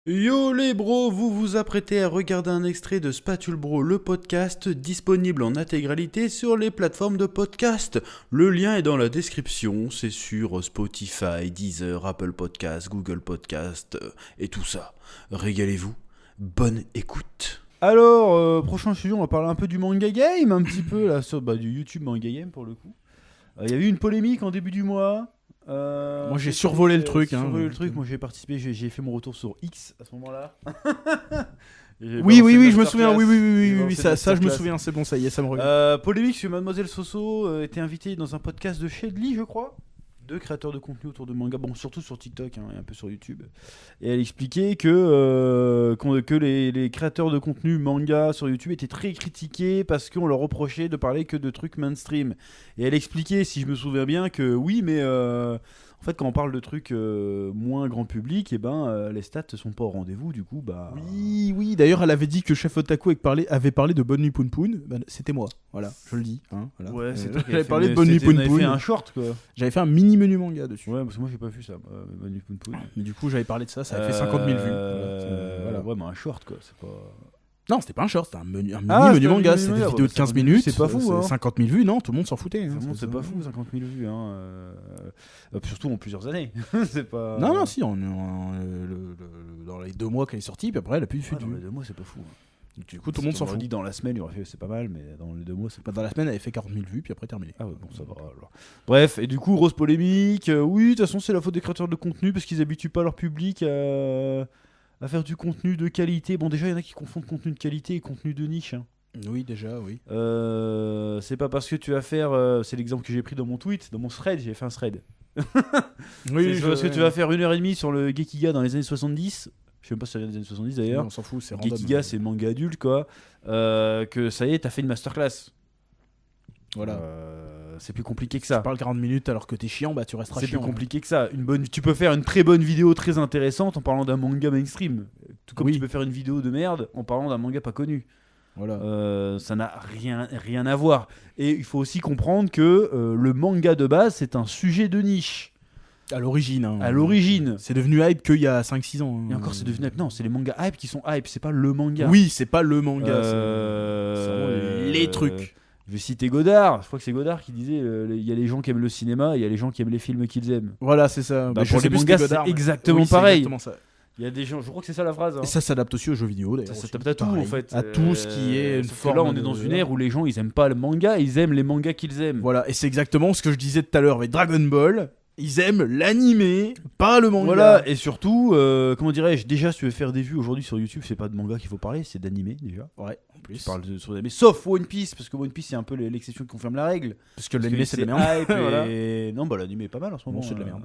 Yo les bros, vous vous apprêtez à regarder un extrait de Spatule Bro, le podcast, disponible en intégralité sur les plateformes de podcast. Le lien est dans la description, c'est sur Spotify, Deezer, Apple Podcast, Google Podcast et tout ça. Régalez-vous, bonne écoute. Alors, prochain sujet, on va parler un peu du manga game, un petit peu là, sur du YouTube manga game pour le coup. Il y a eu une polémique en début du mois. Moi j'ai survolé le truc. Moi j'ai participé, j'ai fait mon retour sur X à ce moment-là. Oui, je me souviens. Oui, ça je me souviens. C'est bon, ça y est, ça me revient. Polémique parce que Mademoiselle Soso était invitée dans un podcast de Shedly, je crois. Deux créateurs de contenu autour de manga, bon surtout sur TikTok et un peu sur YouTube. Et elle expliquait que les créateurs de contenu manga sur YouTube étaient très critiqués parce qu'on leur reprochait de parler que de trucs mainstream. Et elle expliquait, si je me souviens bien, que oui, mais en fait quand on parle de trucs moins grand public, et les stats sont pas au rendez-vous, du coup Oui. D'ailleurs, elle avait dit que Chef Otaku avait parlé de Bonne Nuit Poun Poun. C'était moi. Voilà, je le dis. Voilà. Ouais, c'est toi qui j'avais parlé de Bonne Nuit Poun Poun. J'avais fait un short quoi. J'avais fait un mini menu manga dessus. Ouais, parce que moi j'ai pas vu ça. Bonne Nuit Poun Poun. Mais du coup, j'avais parlé de ça. Ça avait fait 50 000 vues. Voilà. Ouais, mais un short quoi. C'est pas. Non, c'était pas un short, c'était un mini menu manga. C'était des vidéos de 15 minutes. C'est pas fou. 50 000 vues, non, tout le monde s'en foutait. C'est pas fou, 50 000 vues. Surtout en plusieurs années. C'est pas. Non, si, dans les 2 mois qu'elle est sortie, puis après elle a plus de vues. Dans les 2 mois, c'est pas fou. Du coup, tout le monde s'en fout. Dit dans la semaine, il aurait fait c'est pas mal, mais dans les 2 mois, c'est pas. Dans la semaine, elle avait fait 40 000 vues, puis après terminé. Ah ouais, bon, ça va alors. Bref, et du coup, grosse polémique. Oui, de toute façon, c'est la faute des créateurs de contenu parce qu'ils habituent pas leur public à faire du contenu de qualité. Bon, déjà, il y en a qui confondent contenu de qualité et contenu de niche. Oui, déjà, oui. C'est pas parce que tu vas faire. C'est l'exemple que j'ai pris dans mon tweet, dans mon thread, j'ai fait un thread. Oui, c'est parce que tu vas faire 1h30 sur le Gekiga dans les années 70. Je sais même pas si ça vient des années 70 d'ailleurs. Non, on s'en fout, c'est random. Gekiga, c'est le manga adulte, quoi. Que ça y est, t'as fait une masterclass. Voilà. C'est plus compliqué que ça. Tu parles 40 minutes alors que t'es chiant, bah tu resteras chiant. C'est plus compliqué que ça. Tu peux faire une très bonne vidéo très intéressante en parlant d'un manga mainstream. Tout comme tu peux faire une vidéo de merde en parlant d'un manga pas connu. Voilà. Ça n'a rien à voir. Et il faut aussi comprendre que le manga de base, c'est un sujet de niche. À l'origine. À l'origine. C'est devenu hype qu'il y a 5-6 ans. Et encore, c'est devenu hype. Non, c'est les mangas hype qui sont hype. C'est pas le manga. Oui, c'est pas le manga. C'est vraiment les trucs. Je vais citer Godard. Je crois que c'est Godard qui disait il y a les gens qui aiment le cinéma, il y a les gens qui aiment les films qu'ils aiment. Voilà, c'est ça. Pour les mangas, c'est exactement pareil. Exactement ça. Il y a des gens, je crois que c'est ça la phrase. Et ça s'adapte aussi aux jeux vidéo d'ailleurs. Ça s'adapte à tout en fait. À tout ce qui est une forme. Là, on est dans une ère où les gens ils aiment pas le manga, ils aiment les mangas qu'ils aiment. Voilà, et c'est exactement ce que je disais tout à l'heure avec Dragon Ball. Ils aiment l'animé, pas le manga. Voilà, et surtout, comment dirais-je, déjà si tu veux faire des vues aujourd'hui sur YouTube, c'est pas de manga qu'il faut parler, c'est d'animé déjà. Ouais, en plus. Tu parles sur l'animé, sauf One Piece, parce que One Piece c'est un peu l'exception qui confirme la règle. Parce que l'animé c'est de la merde. Voilà. Non, bah l'animé est pas mal en ce moment. Non, c'est de la merde.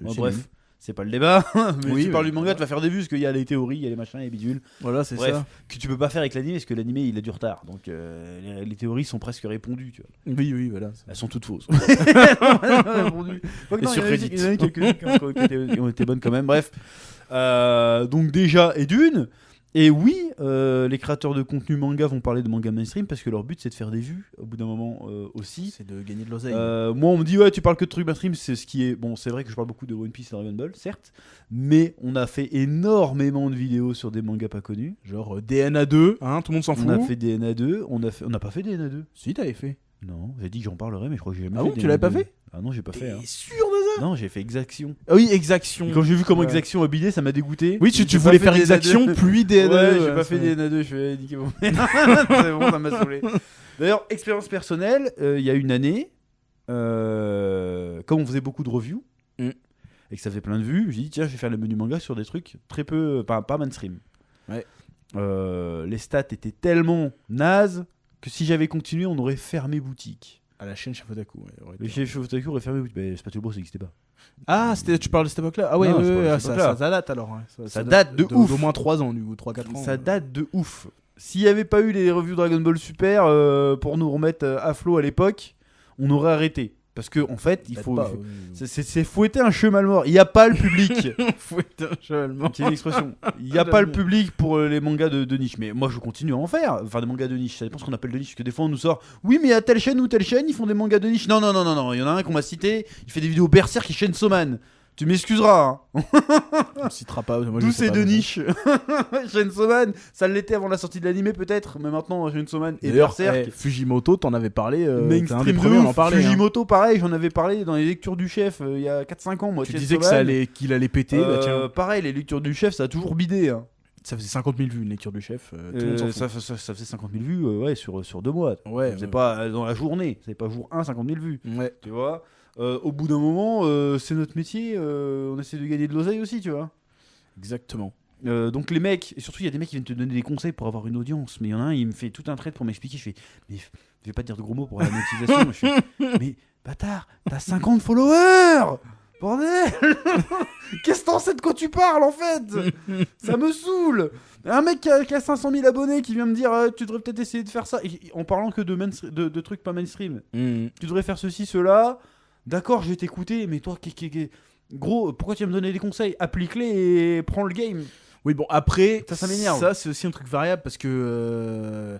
Bref. C'est pas le débat, mais oui, tu parles du manga, tu vas faire des vues parce qu'il y a les théories, il y a les machins, les bidules. Voilà, c'est Bref, ça. que tu peux pas faire avec l'anime parce que l'anime il a du retard. Donc les théories sont presque répondues, tu vois. Oui, voilà. Elles sont toutes fausses. Et sur Reddit. Il y en a quelques-unes qui ont été bonnes quand même. Bref. Donc déjà, et d'une. Et oui, les créateurs de contenu manga vont parler de manga mainstream parce que leur but c'est de faire des vues au bout d'un moment aussi. C'est de gagner de l'oseille. Moi on me dit ouais tu parles que de trucs mainstream, c'est ce qui est... Bon c'est vrai que je parle beaucoup de One Piece et Dragon Ball, certes, mais on a fait énormément de vidéos sur des mangas pas connus. Genre DNA 2, hein, tout le monde s'en fout. On a fait DNA 2, on n'a pas fait DNA 2. Si t'avais fait. Non, j'ai dit que j'en parlerai mais je crois que j'ai jamais fait. Ah bon, tu l'avais pas fait? Ah non j'ai pas fait. T'es sûr de ça? Non j'ai fait Exaction. Ah oui, Exaction. Et quand j'ai vu comment Exaction habillait, ça m'a dégoûté. Oui, tu voulais faire Exaction puis DNA 2. Ouais, j'ai pas fait DNA 2, je fais niquer mon. C'est bon, ça m'a saoulé. D'ailleurs, expérience personnelle, il y a une année, comme on faisait beaucoup de reviews et que ça fait plein de vues, j'ai dit tiens, je vais faire le menu manga sur des trucs très peu, pas mainstream. Ouais. Les stats étaient tellement nazes que si j'avais continué, on aurait fermé boutique. À la chaîne Chef Otaku. Le chef Otaku aurait fermé boutique. Mais Spatule Bro, ça n'existait pas. Ah, tu parles de cette époque-là? Ah ouais, Non, ça date alors. Hein. Ça date de ouf. D'au moins 3 ans, du coup, 3-4 ans. Ça date de ouf. S'il n'y avait pas eu les revues Dragon Ball Super pour nous remettre à flot à l'époque, on aurait arrêté. Parce que en fait, il faut. C'est fouetter un cheval mort. Il n'y a pas le public. Fouetter un cheval mort. C'est une expression. Il n'y a pas le public pour les mangas de niche. Mais moi, je continue à en faire. Enfin, des mangas de niche. Ça dépend ce qu'on appelle de niche. Parce que des fois, on nous sort. Oui, mais il y a telle chaîne ou telle chaîne, ils font des mangas de niche. Non. Il y en a un qu'on m'a cité. Il fait des vidéos Berserk et Chainsaw Man. Tu m'excuseras, hein. On ne citera pas. Moi, je D'où sais c'est pas, de mais- niche. Chainsaw Man, ça l'était avant la sortie de l'animé peut-être, mais maintenant Chainsaw Man et D'ailleurs, Berserk. Fujimoto, t'en avais parlé. T'es un Mainstream des de premiers à en ouf. parler. hein. Fujimoto, pareil, j'en avais parlé dans les lectures du chef il y a 4-5 ans. Moi, Tu Chainsaw disais que Man. qu'il allait péter. Bah, tiens. Pareil, les lectures du chef, ça a toujours bidé. Hein. Ça faisait 50 000 vues, une lecture du chef. Tout le monde s'en fout. Ça faisait 50 000 vues ouais, sur 2 mois. Ouais, C'est ouais. pas dans la journée, c'est pas jour 1, 50 000 vues. Ouais. Tu vois au bout d'un moment, c'est notre métier, on essaie de gagner de l'oseille aussi, tu vois. Exactement. Donc les mecs, et surtout il y a des mecs qui viennent te donner des conseils pour avoir une audience, mais il y en a un, il me fait tout un trait pour m'expliquer, je fais, mais je vais pas te dire de gros mots pour la monétisation, je fais, mais bâtard, t'as 50 followers. Bordel. Qu'est-ce que t'en sais de quoi tu parles en fait? Ça me saoule. Un mec qui a 500 000 abonnés qui vient me dire tu devrais peut-être essayer de faire ça, et en parlant que de trucs pas mainstream. Tu devrais faire ceci, cela. D'accord, je vais t'écouter, mais toi, gros, pourquoi tu vas me donner des conseils? Applique-les et prends le game. Oui, bon, après, Ça m'énerve. Ça, c'est aussi un truc variable parce que.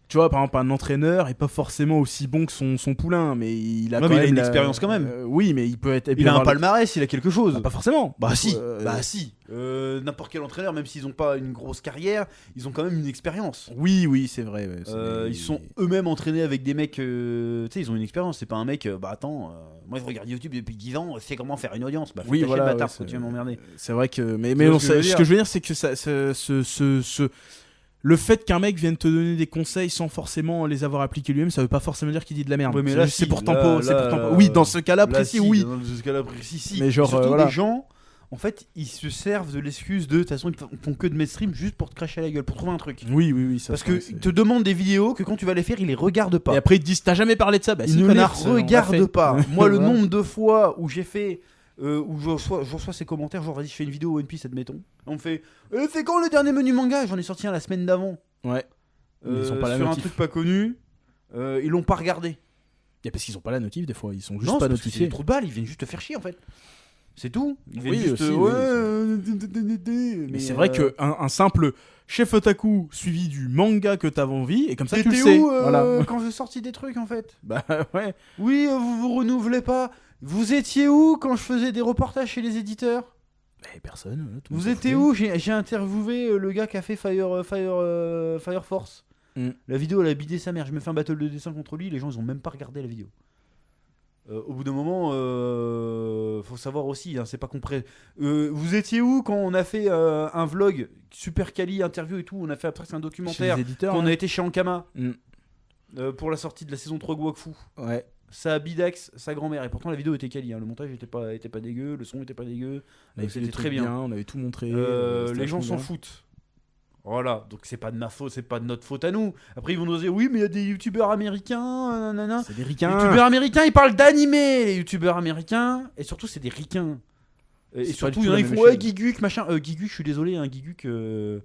Tu vois, par exemple, un entraîneur est pas forcément aussi bon que son poulain, mais il a Ouais, quand mais il a même une expérience quand même. Oui, mais il peut être. Il a un palmarès, il a quelque chose. Bah, pas forcément. Bah si, Bah, si. N'importe quel entraîneur, même s'ils ont pas une grosse carrière, ils ont quand même une expérience. Oui, c'est vrai. Ouais, Ils sont eux-mêmes entraînés avec des mecs, tu sais, ils ont une expérience. C'est pas un mec, bah attends, moi je regarde YouTube depuis 10 ans, je sais comment faire une audience. Bah Oui, fais voilà, bâtard, ouais, faut tu vas m'emmerder. C'est vrai que. Mais vois non, ce que je veux ce dire que je veux dire, c'est que le fait qu'un mec vienne te donner des conseils sans forcément les avoir appliqués lui-même, ça veut pas forcément dire qu'il dit de la merde. Ouais, mais là, c'est si, pourtant là, pas. C'est là, pourtant pas. Oui, dans ce cas-là Là, précis, si, oui. Dans ce cas-là précis, si. Mais genre, surtout voilà. les gens, en fait, ils se servent de l'excuse de toute façon, ils font que de mainstream juste pour te cracher à la gueule, pour trouver un truc. Oui, ça. Parce qu'ils te demandent des vidéos que quand tu vas les faire, ils les regardent pas. Et après ils te disent t'as jamais parlé de ça, bah Ils si ne connard, les regardent on l'a pas. fait. Moi, le Voilà. nombre de fois où j'ai fait, où je reçois ces commentaires, genre vas-y, je fais une vidéo One Piece, admettons. On me fait, c'est quand le dernier menu manga? J'en ai sorti un la semaine d'avant. Ouais. Ils sont pas la sur un notif. truc pas connu. Ils l'ont pas regardé. Et parce qu'ils ont pas la notif des fois, ils sont juste Non, pas c'est parce que c'est notifiés. des trous de balles, ils viennent juste te faire chier en fait. C'est tout. Ils viennent Oui, juste, aussi, ouais. Mais c'est vrai que un simple chef otaku suivi du manga que t'avais envie et comme ça tu le T'étais sais. où Voilà. quand j'ai sorti des trucs en fait? Bah ouais. Oui, vous renouvelez pas. Vous étiez où quand je faisais des reportages chez les éditeurs? Mais personne. tout le Vous monde s'en étiez foutait. où? J'ai interviewé le gars qui a fait Fire Force. Mm. La vidéo, elle a bidé sa mère. Je me fais un battle de dessin contre lui. Les gens, ils ont même pas regardé la vidéo. Au bout d'un moment, faut savoir aussi, hein, c'est pas compris. Vous étiez où quand on a fait un vlog super quali, interview et tout? On a fait presque un Chez documentaire. les éditeurs. Quand on hein. a été chez Ankama Mm. pour la sortie de la saison 3 de Wakfu. Ouais. Ça a bidax sa grand-mère. Et pourtant, la vidéo était quali. Hein. Le montage était pas dégueu. Le son était pas dégueu. On avait fait C'était des très trucs bien. on avait tout montré. c'était Les gens vachement s'en bien. foutent. Voilà, donc c'est pas de ma faute, c'est pas de notre faute à nous. Après ils vont nous dire oui mais il y a des youtubeurs américains, nanana. C'est des Les ricains. youtubeurs américains ils parlent d'animé, les youtubeurs américains, et surtout c'est des ricains. Et C'est pas surtout du il y tout en a la ils même font ouais échelle. Guiguc machin. Guiguc je suis désolé, hein, Guiguc, je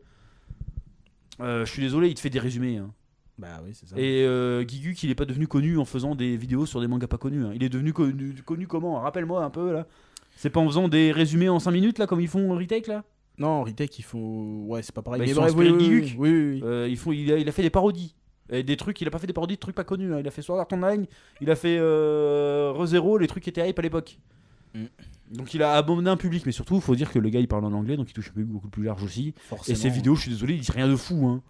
suis désolé il te fait des résumés. Hein. Bah oui, c'est ça. Et Guiguc il est pas devenu connu en faisant des vidéos sur des mangas pas connus. Hein. Il est devenu connu comment? Rappelle-moi un peu là. C'est pas en faisant des résumés en 5 minutes là comme ils font Retake là? Non, Retake, il faut. Ouais, c'est pas pareil. Bah, Mais ils sont bref, inspirés de oui, Guiguc. oui. Il a fait des parodies. Et des trucs, il a pas fait des parodies de trucs pas connus. Hein. Il a fait Sword Art Online, il a fait ReZero, les trucs qui étaient hype à l'époque. Mm. Donc il a abandonné un public, mais surtout, il faut dire que le gars il parle en anglais, donc il touche un public beaucoup plus large aussi. Forcément. Et ses vidéos, je suis désolé, il dit rien de fou. Hein.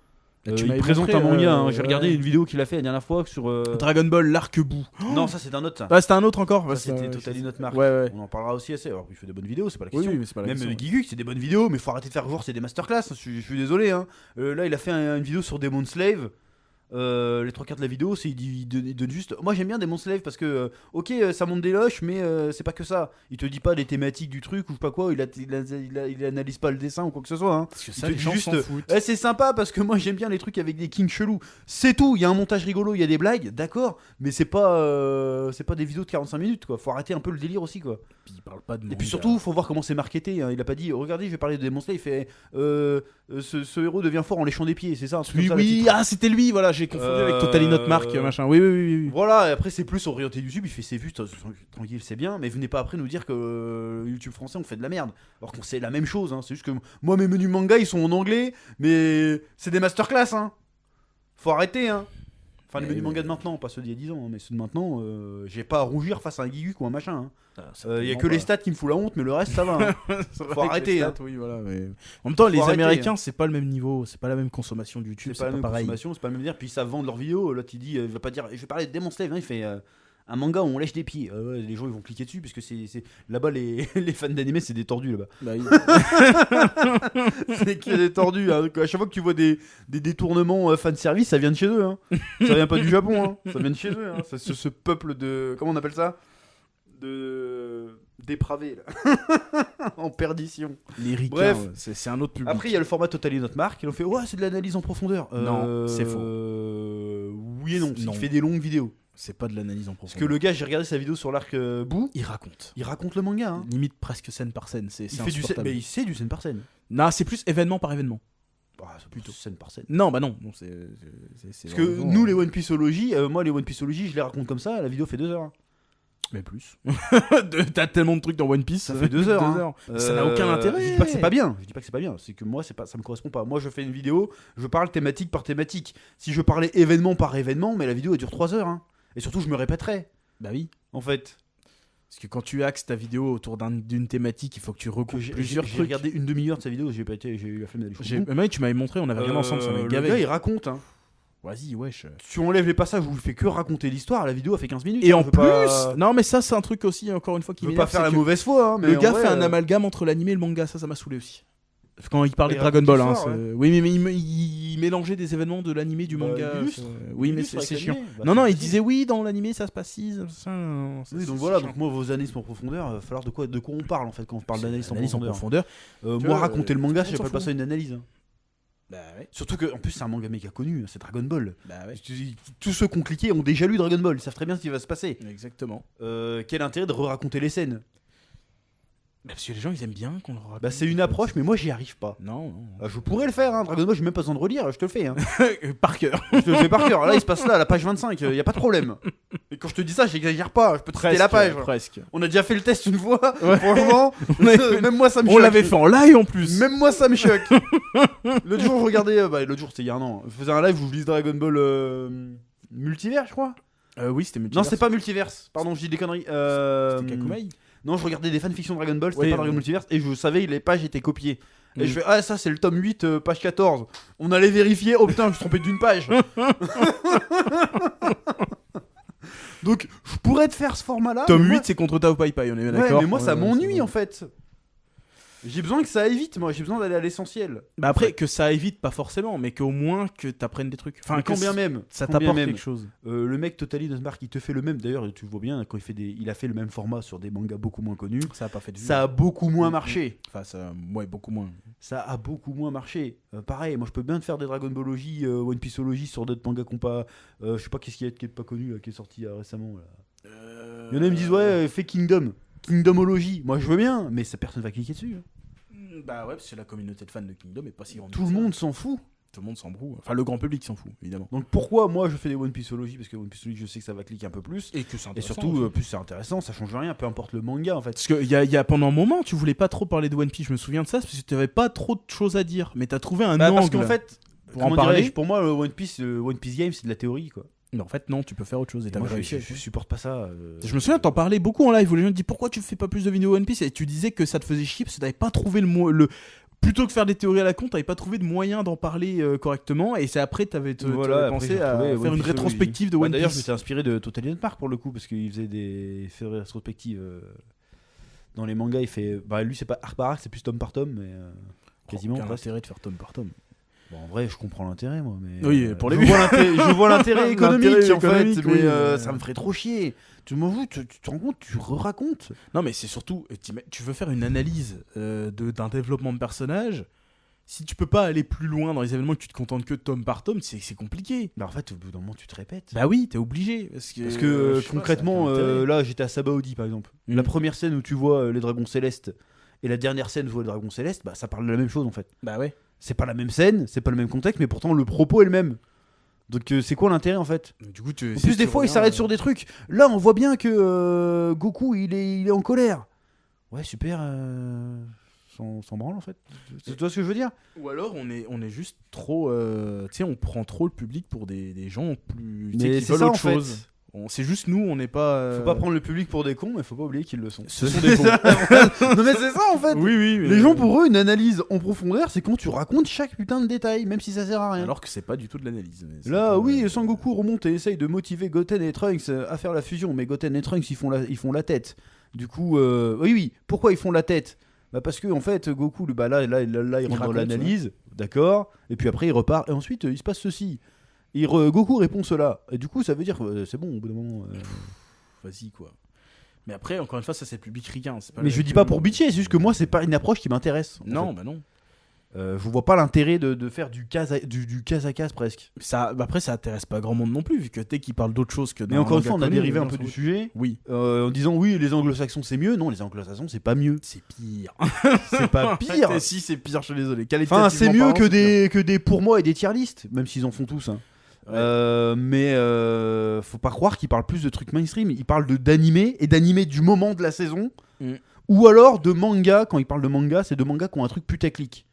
Là, tu Il m'avais présente montré, un manga. Hein. J'ai ouais. regardé une vidéo qu'il a fait la dernière fois sur. Dragon Ball, l'arc-bout. Non, ça c'est un autre. Ça, Ah, c'était un autre encore. ça Ouais, c'était Totally Not Mark. Ouais. On en parlera aussi assez. Alors il fait des bonnes vidéos, c'est pas la Oui, question. mais c'est pas la Même question. Guiguc, c'est des bonnes vidéos, mais faut arrêter de faire genre c'est des masterclass. Je suis désolé. Hein. Là, il a fait une vidéo sur Demon Slave. Les 3 quarts de la vidéo, c'est il donne juste. Moi, j'aime bien Demon Slave parce que, ok, ça monte des loches, mais c'est pas que ça. Il te dit pas les thématiques du truc ou je sais pas quoi. Il analyse pas le dessin ou quoi que ce soit. Hein. Parce que Il ça, te les dit gens juste, s'en foutent. c'est sympa parce que moi j'aime bien les trucs avec des kings chelous. C'est tout. Il y a un montage rigolo, il y a des blagues, d'accord, mais c'est pas des vidéos de 45 minutes quoi. Faut arrêter un peu le délire aussi quoi. Puis il parle pas de Et manga. puis surtout, faut voir comment c'est marketé. Hein. Il a pas dit, regardez, je vais parler de Demon Slayer. Il fait, ce héros devient fort en léchant des pieds. C'est ça. Un truc Oui, comme ça, le oui, titre. ah, c'était lui, voilà, j'ai confondu avec Totally Not Mark, machin. Oui. Voilà. Et après, c'est plus orienté YouTube. Il fait ses vues, tranquille, c'est bien. Mais venez pas après nous dire que YouTube français on fait de la merde. Alors qu'on sait la même chose. Hein. C'est juste que moi, mes menus manga, ils sont en anglais, mais c'est des masterclass. Hein. Faut arrêter. Hein. Enfin, les menus manga de maintenant, pas ceux d'il y a 10 ans, hein, mais ceux de maintenant, j'ai pas à rougir face à un Guiguk ou un machin. Il y a que les stats qui me foutent la honte, mais le reste ça va. Hein. Faut arrêter. Stats, oui, voilà, mais... En même temps, les arrêter, Américains, c'est pas le même niveau, c'est pas la même consommation de YouTube, c'est pas la même pareil. consommation, c'est pas le même dire. Puis ça vend leurs vidéos. Là, tu dis, il va pas dire, je vais parler de Demon Slayer, hein, il fait. Un manga où on lèche des pieds, ouais, les gens ils vont cliquer dessus parce que c'est... là-bas les fans d'animé c'est des tordus là-bas. Bah, C'est qu'il y a des tordus. Hein. À chaque fois que tu vois des détournements fan service, ça vient de chez eux. Hein. Ça vient pas du Japon, hein. Ça vient de chez eux. Hein. Ce peuple de comment on appelle ça, de dépravés là. En perdition. les ricains, Bref. c'est un autre public. Après il y a le format Totally Not Mark. Ils ont fait ouais c'est de l'analyse en profondeur. Non, c'est faux. Oui et non. Non. Il fait des longues vidéos. C'est pas de l'analyse en Parce profondeur. que le gars, j'ai regardé sa vidéo sur l'arc Boo, Il raconte. il raconte le manga. Hein. Limite presque scène par scène, c'est Il fait du scène, insupportable. mais il sait du scène par scène. Non, c'est plus événement par événement. Ah, c'est plutôt scène par scène. Non, bah non, c'est Parce que nous, les One Pieceology, moi, les One Pieceology, je les raconte comme ça, la vidéo fait 2 heures. Hein. Mais plus. T'as tellement de trucs dans One Piece, Ça fait 2 heures. Hein. Ça n'a aucun intérêt. Je dis pas que c'est pas bien. Je dis pas que c'est pas bien. C'est que moi, ça me correspond pas. Moi, je fais une vidéo, je parle thématique par thématique. Si je parlais événement par événement, mais la vidéo elle dure 3 heures. Hein. Et surtout, je me répéterais. Bah oui. En fait. Parce que quand tu axes ta vidéo autour d'une thématique, il faut que tu recoupes plusieurs J'ai trucs. regardé une demi-heure de sa vidéo, j'ai eu la flemme d'aller foutre. Mais tu m'avais montré, on avait regardé ensemble, ça m'a Le gavé. gars, il raconte. Hein. Vas-y, wesh. Tu enlèves les passages où il fait que raconter l'histoire, la vidéo a fait 15 minutes. Et hein, en je veux plus, pas... non mais ça c'est un truc aussi, encore une fois, qui je veux m'énerve. pas faire c'est la que mauvaise foi. Hein, mais le gars en vrai, fait un amalgame entre l'anime et le manga, ça m'a saoulé aussi. Quand il parlait Il de Dragon Ball, raconte hein, l'histoire, oui, mais il mélangeait des événements de l'anime du manga. il illustre. Oui, Il mais illustre c'est avec chiant. l'animé. Bah, Non, c'est il facile. disait oui, dans l'anime ça se passe ci, ça. Oui, donc voilà, donc moi vos analyses en profondeur, il va falloir de quoi on parle en fait quand on parle d'analyse en profondeur. Moi vois, raconter le manga, tout le je monde pas s'en pas ça une analyse. Hein. Bah ouais. Surtout que en plus c'est un manga méga connu, c'est Dragon Ball. Bah ouais. Tous ceux qui ont cliqué ont déjà lu Dragon Ball, ils savent très bien ce qui va se passer. Exactement. Quel intérêt de raconter les scènes? Bah parce que les gens ils aiment bien qu'on leur raconte. Bah c'est une approche, mais moi j'y arrive pas. Non. Je pourrais le faire, hein. Dragon Ball, j'ai même pas besoin de relire, je te le fais. Hein. Par cœur. Je te le fais par cœur. Là, il se passe là, à la page 25, y a pas de problème. Et quand je te dis ça, j'exagère pas, je peux te citer la page. Presque. On a déjà fait le test une fois, Ouais. franchement, même moi ça me On choque. l'avait fait en live en plus. Même moi ça me choque. L'autre jour, je regardais, l'autre jour c'était il y a un an, je faisais un live où je lisais Dragon Ball Multivers, je crois. Oui, c'était Non, Multiverse. c'est pas Multiverse, pardon, je dis des conneries. C'était Kakumai. Non, je regardais des fanfictions Dragon Ball, c'était Oui, pas Dragon oui. Multiverse, et je savais les pages étaient copiées. Et Mm. je fais, ah ça c'est le tome 8, page 14. On allait vérifier, oh putain, je me suis trompé d'une page. Donc, je pourrais te faire ce format-là. Tome mais 8, c'est contre Tao Pai Pai, on est bien moi... d'accord. Ouais, mais moi ça Ouais, m'ennuie c'est en fait. J'ai besoin que ça aille vite, moi, j'ai besoin d'aller à l'essentiel. Bah après, que ça évite pas forcément, mais qu'au moins que t'apprennes des trucs. Mais que quand bien même, ça quand bien t'apporte même. quelque chose. Le mec Totally Not Mark, il te fait le même. D'ailleurs, tu vois bien, quand il a fait le même format sur des mangas beaucoup moins connus, Ça a pas fait de vue. ça a beaucoup moins marché. Enfin, ça, ouais, beaucoup moins. Ça a beaucoup moins marché. Pareil, moi je peux bien te faire des Dragon Ballology, One Pieceology sur d'autres mangas compas. Je sais pas qu'est-ce qui est pas connu, là, qui est sorti récemment. Là. Il y en a qui me disent, ouais, fais Kingdom. Kingdomology. Moi je veux bien, mais ça, personne va cliquer dessus. Hein. Bah ouais, parce que la communauté de fans de Kingdom est pas si grande. Tout que le ça. monde s'en fout. Tout le monde s'en broue. Enfin, le grand public s'en fout, évidemment. Donc pourquoi moi je fais des One Pieceology? Parce que One Pieceology, je sais que ça va cliquer un peu plus. Et que c'est Et surtout, plus c'est intéressant, ça change rien, peu importe le manga en fait. Parce qu'il y a pendant un moment, tu voulais pas trop parler de One Piece, je me souviens de ça, parce que tu avais pas trop de choses à dire. Mais t'as trouvé un Bah, angle parce qu'en fait, pour en comment parler. dirais-je, pour moi, le One Piece Game, c'est de la théorie quoi. Mais en fait, non, tu peux faire autre chose. Et t'avais Moi, réussi. je supporte pas ça. Je me souviens, t'en parlais beaucoup en live où les gens te disaient pourquoi tu fais pas plus de vidéos One Piece, et tu disais que ça te faisait chier parce que t'avais pas trouvé plutôt que faire des théories à la con, t'avais pas trouvé de moyen d'en parler correctement, et c'est après t'avais Voilà, pensé après, j'ai à retrouvé faire One une Piece rétrospective de Bah, One d'ailleurs, je Piece. m'étais inspiré de Totally Not Mark pour le coup, parce qu'il faisait des rétrospectives dans les mangas. Il fait, bah lui c'est pas arc par arc, c'est plus tome par tome, mais quasiment. Aucun presque. intérêt de faire tome par tome. Bon, en vrai, je comprends l'intérêt moi, mais Oui, pour les je vues. je vois l'intérêt économique L'intérêt en fait, économique, mais oui. ça me ferait trop chier. Tu m'en fous, tu te rends compte, tu racontes. Non, mais c'est surtout, tu veux faire une analyse d'un développement de personnage. Si tu peux pas aller plus loin dans les événements, que tu te contentes que de tome par tome, c'est compliqué. Bah en fait, au bout d'un moment, tu te répètes. Bah oui, t'es obligé. Parce Parce que, que je sais pas, concrètement, ça a aucun intérêt. là j'étais à Sabaody par exemple. Mhm. La première scène où tu vois les dragons célestes et la dernière scène où tu vois les dragons célestes, bah ça parle de la même chose en fait. Bah ouais. C'est pas la même scène, c'est pas le même contexte, mais pourtant le propos est le même. Donc c'est quoi l'intérêt en fait? Du coup, En plus des fois il s'arrête sur des trucs. Là on voit bien que Goku il est en colère. Ouais super. s'en branle en fait. Tu vois ce que je veux dire? Ou alors on est juste trop, tu sais, on prend trop le public pour des gens plus, tu sais, Mais qui c'est veulent ça, autre en fait. chose. C'est juste nous, on n'est pas. Faut pas prendre le public pour des cons, mais faut pas oublier qu'ils le sont. Ce sont des cons. Non mais c'est ça en fait. Oui. Les gens pour eux une analyse en profondeur c'est quand tu racontes chaque putain de détail même si ça sert à rien. Alors que c'est pas du tout de l'analyse. Là oui Sangoku remonte et essaye de motiver Goten et Trunks à faire la fusion mais Goten et Trunks ils font la tête. Du coup oui pourquoi ils font la tête? Bah parce que en fait Goku là il rentre dans l'analyse, d'accord, et puis après il repart et ensuite il se passe ceci. Goku répond cela et du coup ça veut dire c'est bon au bout d'un moment. Vas-y quoi. Mais après encore une fois ça c'est le public ricain. Mais je dis pas pour bitcher, c'est juste que moi c'est pas une approche qui m'intéresse. Non bah non. Je vois pas l'intérêt de faire du case à case presque. Après ça intéresse pas grand monde non plus vu que dès qu'il parle d'autre chose que. Mais encore une fois on a dérivé un peu du sujet. Oui. En disant oui les anglo-saxons c'est mieux. Non les anglo-saxons c'est pas mieux. C'est pire. C'est pas pire. Si c'est pire, je suis désolé. Enfin c'est mieux que des pour moi et des tier list, même s'ils en font tous. Hein. Ouais. Mais faut pas croire qu'ils parlent plus de trucs mainstream. Ils parlent d'animé et d'animé du moment de la saison. Ou alors de manga. Quand ils parlent de manga, c'est de manga qui ont un truc putaclic.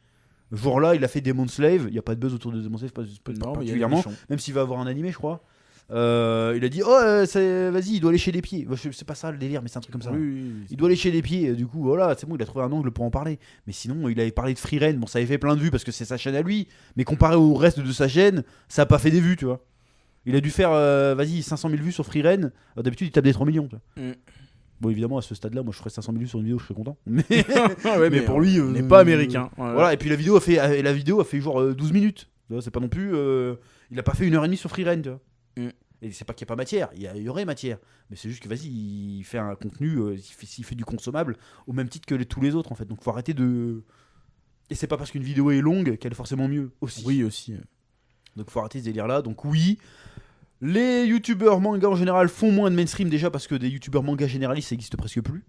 Le jour là, il a fait Demon Slave. Il y a pas de buzz autour de Demon Slave, pas particulièrement. Même s'il va avoir un animé, je crois. Il a dit vas-y, il doit lécher les pieds. C'est pas ça le délire, mais c'est un truc comme ça. Oui, il doit lécher les pieds. Du coup, voilà, c'est bon, il a trouvé un angle pour en parler. Mais sinon, il avait parlé de Free Ren. Bon, ça avait fait plein de vues parce que c'est sa chaîne à lui. Mais comparé au reste de sa chaîne, ça a pas fait des vues, tu vois. Il a dû faire 500 000 vues sur Free Ren. D'habitude, il tape des 3 millions. Tu vois. Bon, évidemment, à ce stade-là, moi je ferais 500 000 vues sur une vidéo, je serais content. Mais pour lui. On n'est pas américain. Voilà, et puis la vidéo a fait genre 12 minutes. C'est pas non plus. Il a pas fait 1h30 sur Free Ren, tu vois. Et c'est pas qu'il n'y a pas matière, il y aurait matière. Mais c'est juste que vas-y, il fait un contenu, il fait du consommable au même titre que tous les autres en fait. Donc faut arrêter de. Et c'est pas parce qu'une vidéo est longue qu'elle est forcément mieux aussi. Oui, aussi. Donc faut arrêter ce délire là. Donc oui. Les youtubeurs manga en général font moins de mainstream déjà parce que des youtubeurs manga généralistes ça existe presque plus.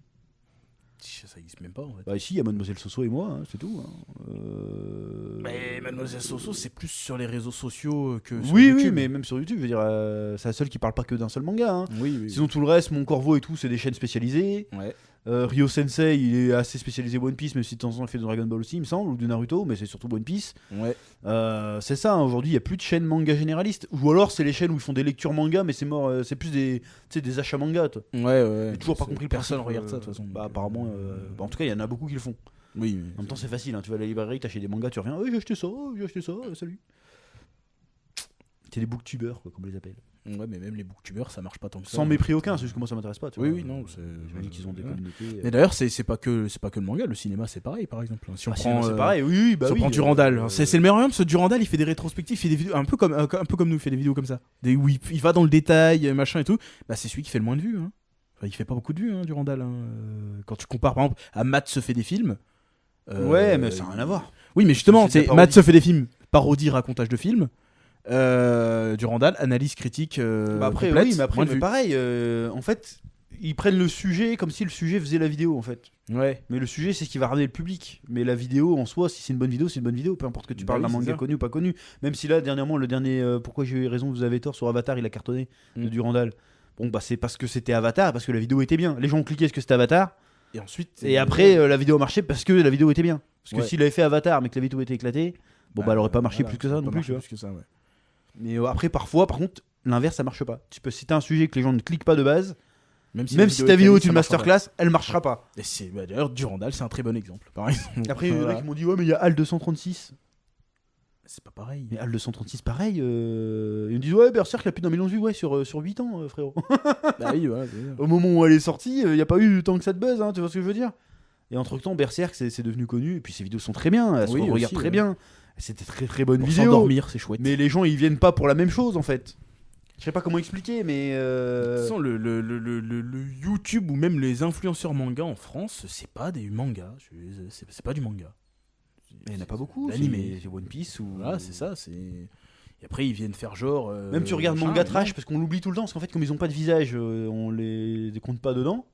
Ça existe même pas en fait. Bah ici il y a Mademoiselle Soso et moi, hein, c'est tout. Hein. Mais Mademoiselle Soso c'est plus sur les réseaux sociaux que sur YouTube. YouTube. Oui, mais même sur YouTube, je veux dire, c'est la seule qui parle pas que d'un seul manga. Hein. Oui. Sinon tout le reste, Mon Corvo et tout, c'est des chaînes spécialisées. Ouais. Ryo Sensei, il est assez spécialisé One Piece, même si de temps en temps il fait de Dragon Ball aussi, il me semble, ou de Naruto, mais c'est surtout One Piece. Ouais. C'est ça, hein, aujourd'hui il n'y a plus de chaînes manga généralistes. Ou alors c'est les chaînes où ils font des lectures manga, mais c'est mort, c'est plus des achats manga. Toi. Ouais. J'ai toujours pas compris le personne principe, regarde ça de toute façon. Bah, apparemment, en tout cas il y en a beaucoup qui le font. Oui. En même temps c'est facile, hein, tu vas à la librairie, t'achètes des mangas, tu reviens, oui j'ai acheté ça, salut. C'est des booktubers, quoi, comme on les appelle. Ouais, mais même les booktubers, ça marche pas tant que ça. Sans mépris aucun, c'est juste que moi ça m'intéresse pas. Tu vois. Oui, non. J'imagine qu'ils ont des communautés. Mais d'ailleurs, c'est pas que le manga, le cinéma c'est pareil par exemple. Si on prend, c'est pareil, oui. Si on prend Durandal, c'est le meilleur exemple, ce Durandal il fait des rétrospectives, il fait des vidéos un peu comme nous, il fait des vidéos comme ça. Où il va dans le détail, machin et tout. Bah, c'est celui qui fait le moins de vues. Hein. Enfin, il fait pas beaucoup de vues, hein, Durandal. Hein. Quand tu compares par exemple à Matt se fait des films. Ouais, mais ça n'a rien à voir. Oui, mais justement, Matt se fait des films, parodie, racontage de films. Durandal, analyse critique après, complète, oui, mais pareil, en fait, ils prennent le sujet comme si le sujet faisait la vidéo, en fait. Ouais. Mais le sujet, c'est ce qui va ramener le public. Mais la vidéo, en soi, si c'est une bonne vidéo, c'est une bonne vidéo. Peu importe que tu parles d'un manga connu ou pas connu. Même si là, dernièrement, le dernier Pourquoi j'ai eu raison, vous avez tort, sur Avatar, il a cartonné, de Durandal. Bon, bah c'est parce que c'était Avatar, parce que la vidéo était bien. Les gens ont cliqué parce que c'était Avatar. Et ensuite. Et après, la vidéo a marché parce que la vidéo était bien. Parce que s'il avait fait Avatar, mais que la vidéo était éclatée, bah elle aurait pas marché plus que ça non plus. Plus que ça, ouais. Mais après, parfois, par contre, l'inverse, ça marche pas. Tu peux citer un sujet que les gens ne cliquent pas de base, même si ta vidéo est une masterclass, elle marchera pas. Et d'ailleurs, Durandal, c'est un très bon exemple. Par exemple. Après, il y en a qui m'ont dit, ouais, mais il y a HAL 236. C'est pas pareil. Mais HAL 236, pareil. Ils me disent, ouais, Berserk, il a plus d'1 million de vues, ouais, sur 8 ans, frérot. Bah oui, ouais. Au moment où elle est sortie, il n'y a pas eu tant que ça de buzz, hein, tu vois ce que je veux dire. Et entre temps, Berserk, c'est devenu connu, et puis ses vidéos sont très bien, elles se regardent très bien. C'était très très bonne vidéo. Pour s'endormir, c'est chouette. Mais les gens, ils viennent pas pour la même chose, en fait. Je sais pas comment expliquer, mais. De toute façon, le YouTube ou même les influenceurs manga en France, c'est pas des mangas. C'est pas du manga. Il y en a pas beaucoup. L'animé. C'est One Piece ou. Voilà, c'est ça. Et après, ils viennent faire genre. Même tu regardes manga trash, parce qu'on l'oublie tout le temps, parce qu'en fait, comme ils ont pas de visage, on les compte pas dedans.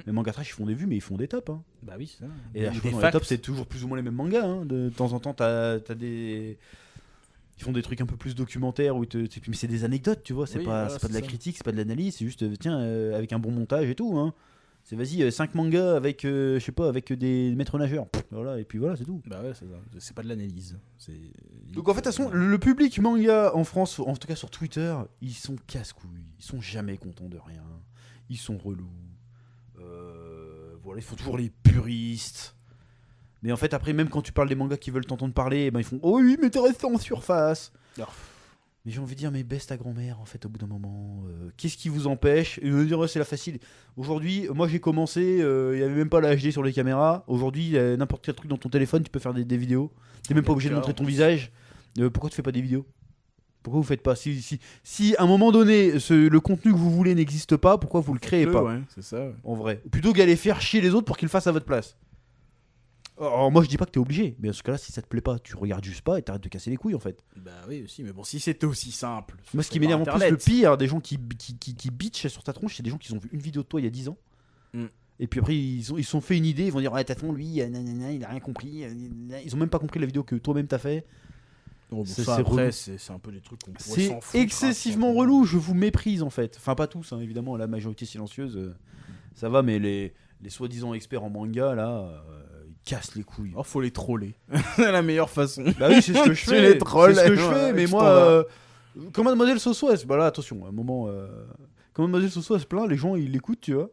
Les mangas trash, ils font des vues, mais ils font des tops. Hein. Bah oui, c'est ça. Et à chaque fois, dans les tops, c'est toujours plus ou moins les mêmes mangas. Hein. De temps en temps, t'as des. Ils font des trucs un peu plus documentaires, mais c'est des anecdotes, tu vois. C'est pas de la critique, c'est pas de l'analyse, c'est juste, tiens, avec un bon montage et tout. Hein. C'est vas-y 5 mangas avec je sais pas avec des maîtres nageurs. Voilà et puis voilà c'est tout. Bah ouais, c'est pas de l'analyse. Donc en fait de toute façon le public manga en France, en tout cas sur Twitter, ils sont casse-couilles, ils sont jamais contents de rien, ils sont relous. Voilà, ils font toujours les puristes. Mais en fait après même quand tu parles des mangas qui veulent t'entendre parler, eh ben ils font oh oui mais t'es resté en surface. Mais j'ai envie de dire, mais baisse ta grand-mère en fait au bout d'un moment. Qu'est-ce qui vous empêche? Et de dire, ouais, c'est la facile. Aujourd'hui, moi j'ai commencé, il n'y avait même pas la HD sur les caméras. Aujourd'hui, n'importe quel truc dans ton téléphone, tu peux faire des vidéos. T'es même pas obligé de montrer ton visage. Pourquoi tu fais pas des vidéos? Pourquoi vous faites pas? Si à un moment donné, le contenu que vous voulez n'existe pas, pourquoi vous le créez pas? Ouais, c'est ça. Ouais. En vrai. Plutôt qu'aller faire chier les autres pour qu'ils le fassent à votre place. Alors moi je dis pas que t'es obligé, mais dans ce cas-là, si ça te plaît pas, tu regardes juste pas et t'arrêtes de casser les couilles en fait. Bah oui aussi, mais bon, si c'était aussi simple. Moi ce qui m'énerve en plus, le pire, des gens qui bitchent sur ta tronche, c'est des gens qui ont vu une vidéo de toi il y a 10 ans. Et puis après ils se sont fait une idée, ils vont dire ouais t'attends lui, nanana, il a rien compris, ils ont même pas compris la vidéo que toi-même t'as fait. Bon, c'est après c'est un peu des trucs qu'on pourrait s'en foutre. C'est excessivement relou, je vous méprise en fait. Enfin pas tous, hein, évidemment, la majorité silencieuse, ça va, mais les soi-disant experts en manga là... casse les couilles. Oh, faut les troller. C'est la meilleure façon. Bah oui, c'est ce que je fais. Les trolls, c'est ce que je fais, mais moi, quand Mademoiselle Soso, bah là, attention, un moment, quand Mademoiselle Soso elle se plaint, les gens ils l'écoutent, tu vois.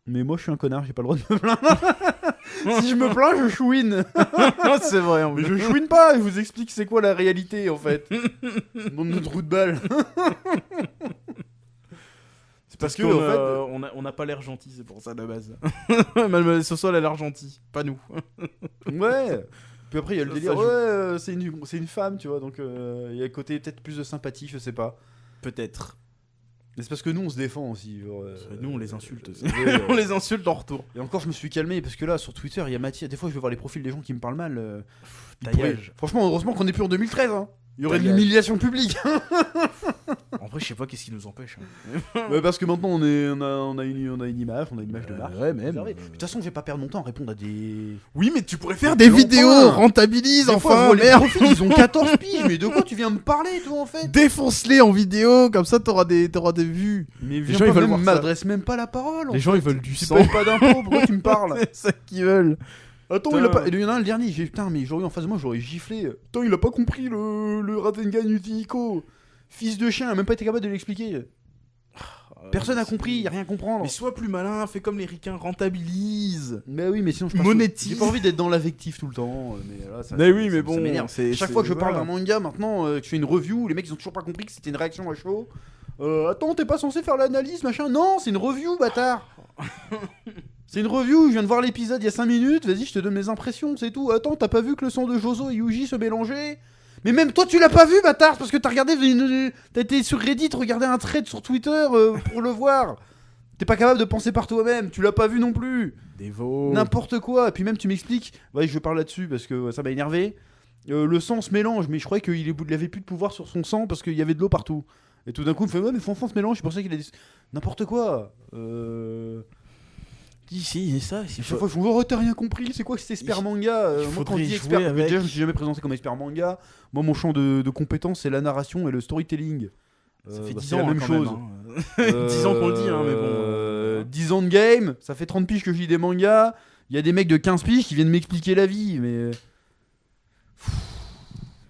Mais moi, je suis un connard, j'ai pas le droit de me plaindre. Si je me plains, je chouine. C'est vrai. Mais je chouine pas. Je vous explique c'est quoi la réalité en fait. Bande de trous de balle. Parce que en fait, on n'a pas l'air gentil, c'est pour ça de base. Mademoiselle Soso, elle a l'air gentille, pas nous. Ouais. Puis après il y a le délire. Ouais, c'est une femme, tu vois. Donc il y a le côté peut-être plus de sympathie, je sais pas. Peut-être. Mais c'est parce que nous on se défend aussi. Genre, nous on les insulte aussi. On les insulte en retour. Et encore je me suis calmé parce que là sur Twitter il y a Mathias. Des fois je vais voir les profils des gens qui me parlent mal. Franchement heureusement qu'on est plus en 2013. Hein. Il y aurait de l'humiliation publique. En vrai, je sais pas qu'est-ce qui nous empêche. Parce que maintenant on a une image de marque. Ouais, même. De toute façon, je vais pas perdre mon temps à répondre à des. Oui, mais tu pourrais faire des vidéos, rentabilise des enfin. Fois, les profils, ils ont 14 piges, mais de quoi tu viens me parler, toi en fait? Défonce-les en vidéo, comme ça t'auras des vues. Mais les gens ils veulent voir ça. M'adresse même pas la parole. Les gens ils veulent du tu sang. payes pas d'impôts, pourquoi tu me parles? C'est ça qu'ils veulent. Attends, il y en a un le dernier, putain, mais j'aurais eu en face de moi, j'aurais giflé. Attends, il a pas compris le Rasengan Yutihiko. Fils de chien, a même pas été capable de l'expliquer. Personne n'a compris, y a rien à comprendre. Mais sois plus malin, fais comme les ricains, rentabilise. Mais oui, mais sinon je monétise. J'ai pas envie d'être dans l'affectif tout le temps. Mais là, ça m'énerve. Chaque fois que je parle d'un manga maintenant, que je fais une review, les mecs ils ont toujours pas compris que c'était une réaction à chaud. Attends, t'es pas censé faire l'analyse, machin? Non, c'est une review, bâtard. C'est une review, je viens de voir l'épisode il y a 5 minutes, vas-y, je te donne mes impressions, c'est tout. Attends, t'as pas vu que le sang de Jozo et Yuji se mélangeait? Mais même toi, tu l'as pas vu, bâtard, parce que t'as regardé t'as été sur Reddit, regarder un thread sur Twitter pour le voir. T'es pas capable de penser par toi-même, tu l'as pas vu non plus. Dévo. N'importe quoi. Et puis même, tu m'expliques, ouais, je parle là-dessus parce que ça m'a énervé. Le sang se mélange, mais je croyais qu'il avait plus de pouvoir sur son sang parce qu'il y avait de l'eau partout. Et tout d'un coup, il me fait ouais, mais son sang se mélange, c'est pour ça qu'il a dit n'importe quoi. Si, c'est ça. Chaque fois, je me dis, oh, t'as rien compris, c'est quoi cet expert manga? Moi, quand je dis expert, déjà, je me suis jamais présenté comme expert manga. Moi, mon champ de compétences, c'est la narration et le storytelling. Ça fait 10 c'est ans, la même chose. Même, hein. 10 ans qu'on le dit, hein, mais bon. 10 ans de game, ça fait 30 piges que je lis des mangas. Il y a des mecs de 15 piges qui viennent m'expliquer la vie, mais.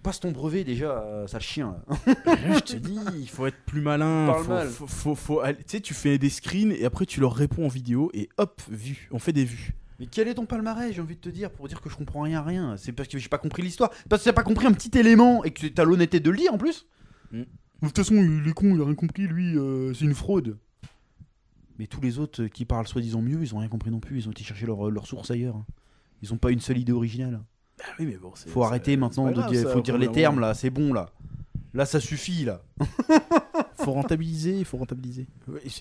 Passe ton brevet déjà, sale chien. Je te dis, il faut être plus malin. Tu sais, tu fais des screens et après tu leur réponds en vidéo et hop, vue. On fait des vues. Mais quel est ton palmarès, j'ai envie de te dire, pour dire que je comprends rien à rien? C'est parce que j'ai pas compris l'histoire. Parce que t'as pas compris un petit élément et que t'as l'honnêteté de le lire en plus. De toute façon, il est con, il a rien compris, lui, c'est une fraude. Mais tous les autres qui parlent soi-disant mieux, ils ont rien compris non plus. Ils ont été chercher leur source ailleurs. Ils ont pas une seule idée originale. Ah oui, mais bon, faut arrêter maintenant de dire, faut dire les termes là, c'est bon là. Là ça suffit là. Faut rentabiliser.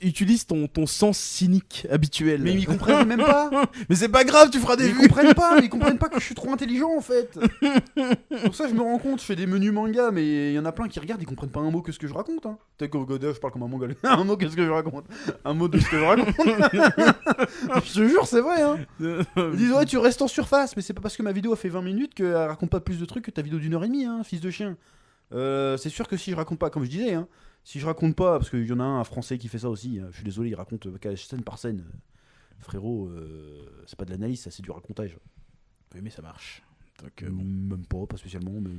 Utilise ton sens cynique habituel. Mais ils comprennent même pas. Mais c'est pas grave, tu feras des vues. Ils comprennent pas que je suis trop intelligent en fait. Pour ça je me rends compte, je fais des menus manga, mais il y en a plein qui regardent, ils comprennent pas un mot que ce que je raconte. Hein. Peut-être que je parle comme un mongol. Un mot qu'est-ce que je raconte. Un mot de ce que je raconte. Je te jure, c'est vrai. Hein. Ils disent ouais, tu restes en surface, mais c'est pas parce que ma vidéo a fait 20 minutes qu'elle raconte pas plus de trucs que ta vidéo d'1h30, hein, fils de chien. C'est sûr que si je raconte pas, comme je disais, hein, si je raconte pas, parce qu'il y en a un français qui fait ça aussi, je suis désolé, il raconte scène par scène. frérot, c'est pas de l'analyse, ça c'est du racontage. Oui, mais ça marche. Donc, Même pas spécialement. Mais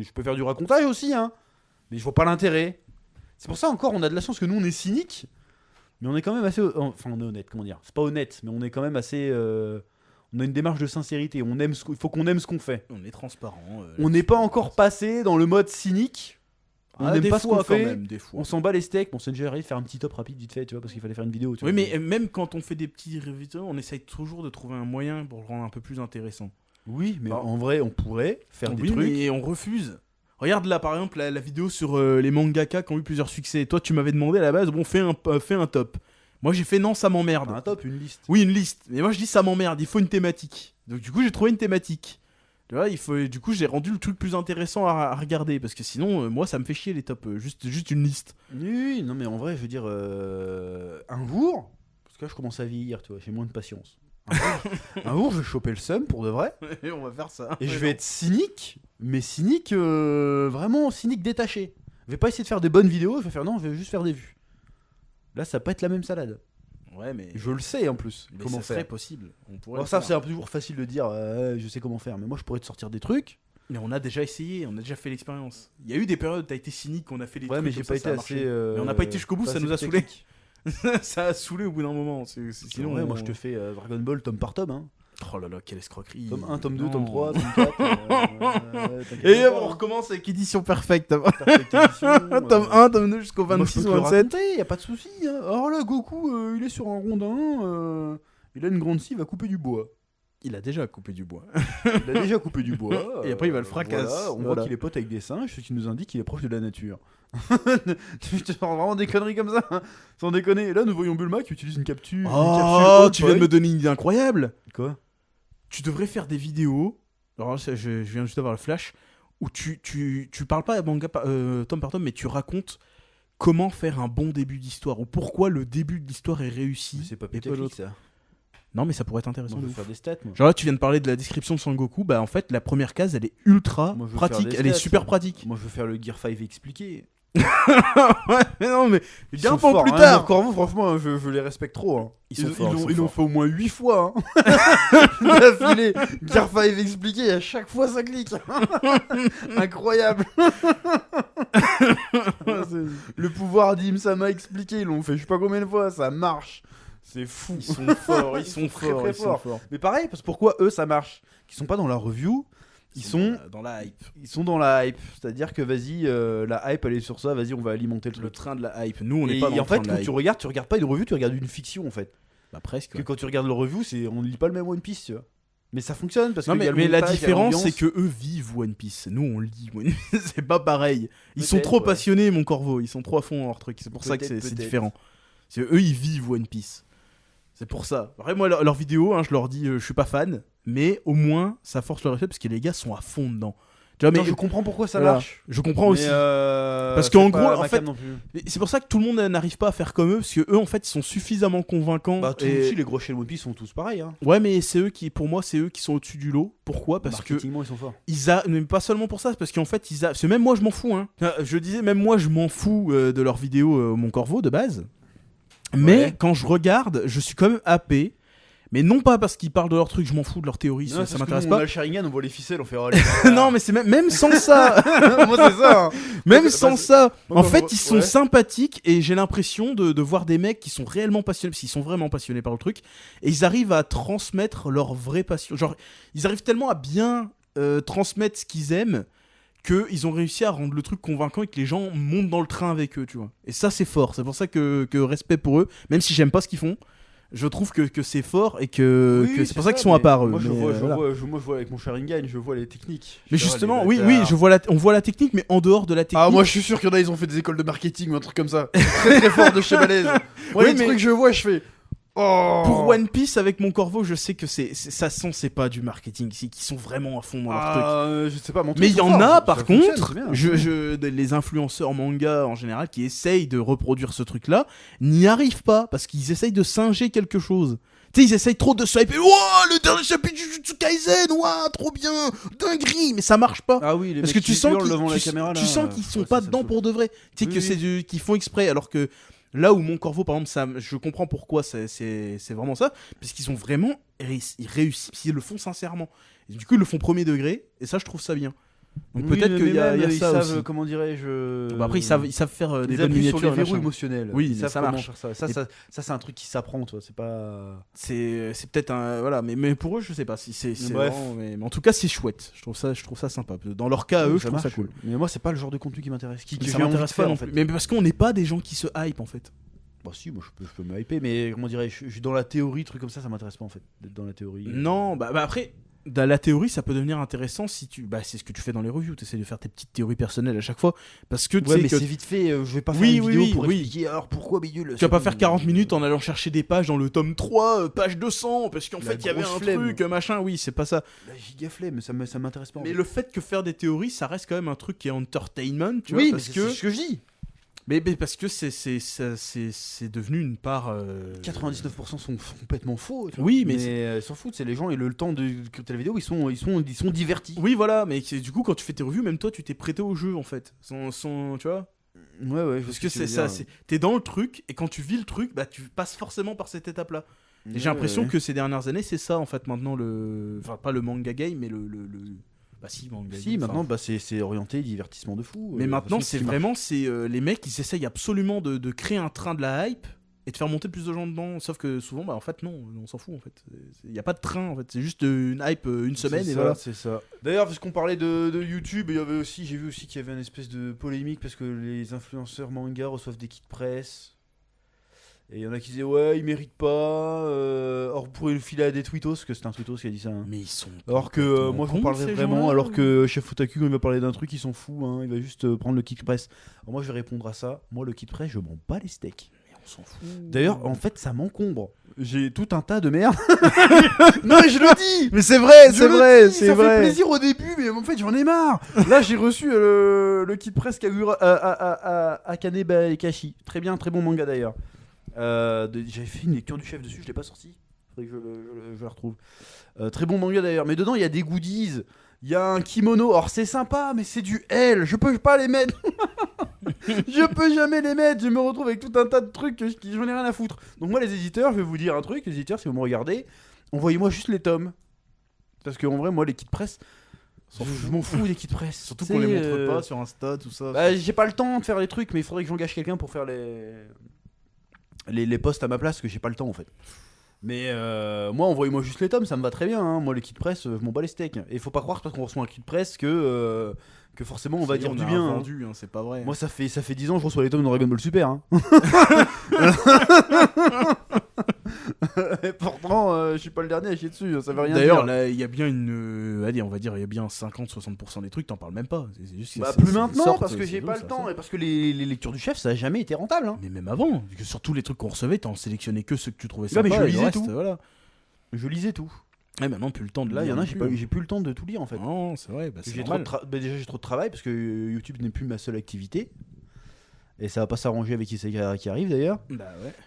je peux faire du racontage aussi, hein. Mais je vois pas l'intérêt. C'est pour ça encore, on a de la chance que nous on est cynique, mais on est quand même assez, enfin on est honnête, comment dire. C'est pas honnête, mais on est quand même assez. On a une démarche de sincérité. Il faut qu'on aime ce qu'on fait. on est transparent. On n'est pas encore passé dans le mode cynique. On n'aime pas ce qu'on fait. Même, des fois. On s'en bat les steaks. Bon, c'est déjà arrivé de faire un petit top rapide vite fait, tu vois, parce qu'il fallait faire une vidéo. Tu Oui, vois. mais même quand on fait des petits vidéos, on essaye toujours de trouver un moyen pour le rendre un peu plus intéressant. Oui, mais Ah. en vrai, on pourrait faire des Oui, trucs. mais on refuse. Regarde là, par exemple, la vidéo sur les mangaka qui ont eu plusieurs succès. Toi, tu m'avais demandé à la base, bon, fais un top. Moi, j'ai fait non, ça m'emmerde. Un top, une liste. Oui, une liste. Mais moi, je dis ça m'emmerde. Il faut une thématique. Donc, du coup, j'ai trouvé une thématique. Tu vois, du coup, j'ai rendu le truc plus intéressant à regarder. Parce que sinon, moi, ça me fait chier les tops. Juste une liste. Oui, non, mais en vrai, je veux dire, un jour, parce que là, je commence à vieillir, tu vois, j'ai moins de patience. Un jour, je vais choper le seum pour de vrai, Et on va faire ça. et je vais être cynique, mais cynique, vraiment cynique détaché. Je vais pas essayer de faire des bonnes vidéos, je vais faire non, je vais juste faire des vues. Là, ça va pas être la même salade. Ouais, mais. Je le sais en plus. Mais Comment ça serait faire. possible. On pourrait Alors le ça, faire. c'est un peu toujours facile de dire, je sais comment faire, mais moi, je pourrais te sortir des trucs. Mais on a déjà essayé, on a déjà fait l'expérience. Il y a eu des périodes où t'as été cynique, on a fait des Ouais, trucs mais comme j'ai ça, pas ça été a marché. assez. Mais on n'a pas été jusqu'au bout, pas ça assez nous a saoulé. technique. Ça a saoulé au bout d'un moment. Sinon, ouais, moi, je te fais Dragon Ball tome par tome. Hein. Oh là là, quelle escroquerie. Tome 1, tome 2, Non. tome 3, tome 4. Et on recommence avec édition perfecte. Tome 1, tome 2 jusqu'au Moi, je 26 peux te ou le 27. raconter, y a pas de souci. Hein. Alors là, Goku, il est sur un rondin. Il a une grande scie, il va couper du bois. Il a déjà coupé du bois. Il a déjà coupé du bois. Et après, il va le fracasser. Voilà, on Voilà. voit qu'il est pote avec des singes, ce qui nous indique qu'il est proche de la nature. Je te sors vraiment des conneries comme ça. Hein. Sans déconner. Et là, nous voyons Bulma qui utilise une capsule. Oh, tu viens de me donner une idée incroyable. Quoi? Tu devrais faire des vidéos. Alors, je viens juste d'avoir le flash. Où tu parles pas manga tome par tome, mais tu racontes comment faire un bon début d'histoire. Ou pourquoi le début de l'histoire est réussi. Mais c'est pas et putaclic, l'autre. ça. Non, mais ça pourrait être intéressant. Moi, je de veux ouf. faire des stats, moi. Genre là, tu viens de parler de la description de Sangoku. Bah, en fait, la première case, elle est ultra Moi, je veux faire pratique. des Elle est stats. super pratique. Moi, je veux faire le Gear 5 expliqué. Ouais, mais non, mais Ils bien sont pour forts, plus hein, tard. Encore vous, franchement, je les respecte trop. Hein. Ils sont forts, Ils l'ont forts. fait au moins 8 fois. Hein. D'affilée. Gear 5 expliqué, à chaque fois ça clique. Incroyable. Le pouvoir d'Im-sama expliqué, ils l'ont fait je sais pas combien de fois, ça marche. C'est fou. Ils sont forts, ils sont très, forts, très ils sont forts. forts. Mais pareil, parce que pourquoi eux ça marche? Ils sont pas dans la review, ils sont dans la hype. dans la hype. C'est-à-dire que vas-y, la hype elle est sur ça, vas-y, on va alimenter le Le truc. train de la hype. Nous, on Et n'est pas dans en le train fait, de la quand hype. tu regardes pas une review, tu regardes une fiction en fait. Bah, presque. Que Ouais. quand tu regardes le review, on ne lit pas le même One Piece, tu vois. Mais ça fonctionne parce Non, que mais la différence, c'est que eux vivent One Piece. Nous, on lit One Piece. C'est pas pareil. Ils sont Peut-être, trop ouais. passionnés, mon corbeau. Ils sont trop à fond dans leur truc. C'est pour ça que Peut-être, c'est peut-être. différent. C'est eux, ils vivent One Piece. C'est pour ça. Après, moi, leurs vidéos, hein, je leur dis, je suis pas fan, mais au moins, ça force le respect parce que les gars sont à fond dedans. Tu vois, mais je comprends pourquoi ça voilà. marche. Je comprends aussi. Parce qu'en gros, en fait, Et c'est pour ça que tout le monde n'arrive pas à faire comme eux, parce que eux, en fait, ils sont suffisamment convaincants. bah, tous et- aussi, les gros chez One Piece sont tous pareils. Hein. Ouais, mais c'est eux qui, pour moi, c'est eux qui sont au-dessus du lot. Pourquoi? Parce que Marketingement, ils sont forts. mais pas seulement pour ça, c'est parce qu'en fait, parce que même moi, je m'en fous. Hein. Je disais, même moi, je m'en fous de leurs vidéos, mon corbeau de base. Mais Ouais. quand je regarde, je suis quand même happé. Mais non pas parce qu'ils parlent de leurs trucs, je m'en fous de leurs théories, Non, ça parce que m'intéresse nous, On a pas. le Sharingan, on voit les ficelles, on fait. Oh, Non, mais c'est même sans ça. moi c'est ça. Hein. Même Bah, sans bah, ça. moi, En quand fait, je- ils sont ouais. sympathiques et j'ai l'impression de voir des mecs qui sont réellement passionnés, parce qu'ils sont vraiment passionnés par le truc, et ils arrivent à transmettre leur vraie passion. Genre, ils arrivent tellement à bien transmettre ce qu'ils aiment qu'ils ont réussi à rendre le truc convaincant et que les gens montent dans le train avec eux, tu vois. Et ça, c'est fort. C'est pour ça que respect pour eux, même si j'aime pas ce qu'ils font. Je trouve que c'est fort et que Oui, c'est pour ça qu'ils sont à mais part eux. Moi, je mais, vois, voilà. moi, je vois avec mon Sharingan, je vois les techniques. Mais Je vois justement, les oui, bâtards. on voit la technique, mais en dehors de la technique. Ah, moi je suis sûr qu'il y en a, ils ont fait des écoles de marketing ou un truc comme ça. Très très fort de chez Malaise. Moi, Oui, les mais- trucs que je vois, je fais. Oh. Pour One Piece avec mon corbeau, je sais que ça sent c'est pas du marketing, c'est qu'ils sont vraiment à fond dans leur truc. Je sais pas, mon truc, Mais il y c'est en fort, a ça par fonctionne, contre, c'est bien. les influenceurs manga en général qui essayent de reproduire ce truc-là n'y arrivent pas parce qu'ils essayent de singer quelque chose. Tu sais, ils essayent trop de se hyper. Ouah, le dernier chapitre du Jujutsu Kaisen, ouah, trop bien, dinguerie, mais ça marche pas. Ah oui, les Parce mecs que tu qui sens hurlent qu'ils devant la caméra, là, tu sens qu'ils sont ouais, pas ça me dedans saoule. pour de vrai. Tu sais Oui, que oui. qu'ils font exprès alors que Là où Mon Corvo, par exemple, ça, je comprends pourquoi c'est vraiment ça, parce qu'ils ont vraiment ils réussissent, ils le font sincèrement. Et du coup, ils le font premier degré, et ça, je trouve ça bien. Donc Oui, peut-être mais qu'il y a même, ils ça savent, aussi. comment dirais-je. Bah après, ils savent faire des Ils bonnes appuient miniatures. sur les et verrous machin. émotionnels. Oui, Ils savent ça comment marche. faire ça. Ça, c'est un truc qui s'apprend, toi. C'est pas. C'est peut-être un voilà, mais pour eux, je sais pas si c'est Bref. vraiment, mais en tout cas, c'est chouette. Je trouve ça sympa. Dans leur cas, à eux, je trouve ça marche. cool. Mais moi, c'est pas le genre de contenu qui m'intéresse. Mais Que ça j'ai envie de m'intéresse faire, pas non en fait. plus. Mais parce qu'on n'est pas des gens qui se hype en fait. Bah si, moi je peux me hyper, mais comment dirais-je, je suis dans la théorie, truc comme ça m'intéresse pas en fait, d'être dans la théorie. Non, bah après, dans la théorie, ça peut devenir intéressant si tu. Bah, c'est ce que tu fais dans les reviews. Tu essaies de faire tes petites théories personnelles à chaque fois. Parce que tu Ouais, sais mais que c'est vite fait, je vais pas faire Oui, une oui, vidéo oui, pour oui. expliquer alors pourquoi bidule. tu vas pas faire 40 minutes en allant chercher des pages dans le tome 3, page 200, parce qu'en La fait, il y avait grosse un flemme. truc, machin. Oui, c'est pas ça. La giga flemme, ça m'intéresse pas. en Mais fait. le fait que faire des théories, ça reste quand même un truc qui est entertainment, tu oui, vois, mais parce c'est que ce que je dis. mais parce que c'est devenu une part. 99% sont complètement faux. tu vois. Oui, mais ils s'en foutent, c'est les gens et le temps de écouter la vidéo, ils sont divertis. Oui, voilà, mais du coup, quand tu fais tes revues, même toi, tu t'es prêté au jeu en fait. Tu vois. Ouais, je vois Parce ce que tu c'est veux ça, dire. t'es dans le truc, et quand tu vis le truc, bah tu passes forcément par cette étape-là. Et j'ai Ouais, l'impression ouais. que ces dernières années, c'est ça en fait maintenant Enfin, pas le manga game, mais Bah si, manga Si, game. maintenant, enfin, bah, c'est orienté divertissement de fou. Mais De maintenant, toute façon, c'est ce qui marche. vraiment, les mecs, ils essayent absolument de créer un train de la hype et de faire monter plus de gens dedans. Sauf que souvent, bah en fait, non, on s'en fout en fait. Il n'y a pas de train en fait, c'est juste une hype une semaine C'est et ça, voilà. c'est ça. D'ailleurs, parce qu'on parlait de YouTube, il y avait aussi, j'ai vu aussi qu'il y avait une espèce de polémique parce que les influenceurs manga reçoivent des kits presse. Et il y en a qui disaient ouais, ils méritent pas. Or, vous pourrez le filer à des tweetos, parce que c'est un tweetos qui a dit ça. Hein. Mais ils sont. Alors que complètement moi, je cons, vous parlerais ces vraiment. gens-là. Alors que Chef Otaku, quand il va parler d'un truc, il s'en fout. Hein, il va juste prendre le kit presse. Alors, moi, je vais répondre à ça. Moi, le kit presse, je m'en bats les steaks. Mais on s'en fout. D'ailleurs, en fait, ça m'encombre. J'ai tout un tas de merde. Non, mais je le dis. Mais c'est vrai, Je le dis, ça fait plaisir au début, mais en fait j'en ai marre. Là j'ai reçu le kit presse Kagura Akane Kashi. Très bien, très bon manga d'ailleurs. J'avais fait une lecture du chef dessus, je l'ai pas sorti. Faudrait que je la retrouve. Très bon manga d'ailleurs, mais dedans il y a des goodies. Il y a un kimono, alors c'est sympa, mais c'est du L. Je peux pas les mettre. Je peux jamais les mettre. Je me retrouve avec tout un tas de trucs que j'en ai rien à foutre. Donc moi les éditeurs, je vais vous dire un truc. Les éditeurs, si vous me regardez, envoyez-moi juste les tomes. Parce qu'en vrai, moi les kits presse, je m'en fous des kits presse. Surtout Tu qu'on sais, les montre pas sur Insta, tout ça. Bah, j'ai pas le temps de faire les trucs, mais il faudrait que j'engage quelqu'un pour faire les posts à ma place, parce que j'ai pas le temps en fait. Mais moi, envoyez-moi juste les tomes, ça me va très bien. Hein. Moi, les kits presse, je m'en bats les steaks. Et faut pas croire parce qu'on reçoit un kit presse que forcément on va dire du bien. Hein. Vendu, hein, c'est pas vrai. Moi, ça fait 10 ans que je reçois les tomes de Dragon Ball Super. Hein. Et pourtant, je suis pas le dernier à chier dessus, ça veut rien D'ailleurs, dire. là, il y a bien allez, on va dire, il y a bien 50-60% des trucs, t'en parles même pas. C'est juste que Bah, ça- plus ça maintenant, sort, parce que c'est j'ai bon, pas ça le temps sort. et parce que les lectures du chef, ça a jamais été rentable. Hein. Mais même avant, parce que sur tous les trucs qu'on recevait, t'en sélectionnais que ceux que tu trouvais Ouais, mais sympas. je et le lisais reste, tout. Voilà. Je lisais tout. Ouais, maintenant, plus le temps de Là, il y lire en a, non j'ai plus, hein. plus le temps de tout lire en fait. Non, c'est vrai. Bah, c'est J'ai normal. déjà j'ai trop de travail parce que YouTube n'est plus ma seule activité. Et ça va pas s'arranger avec Isekai qui arrive d'ailleurs. Bah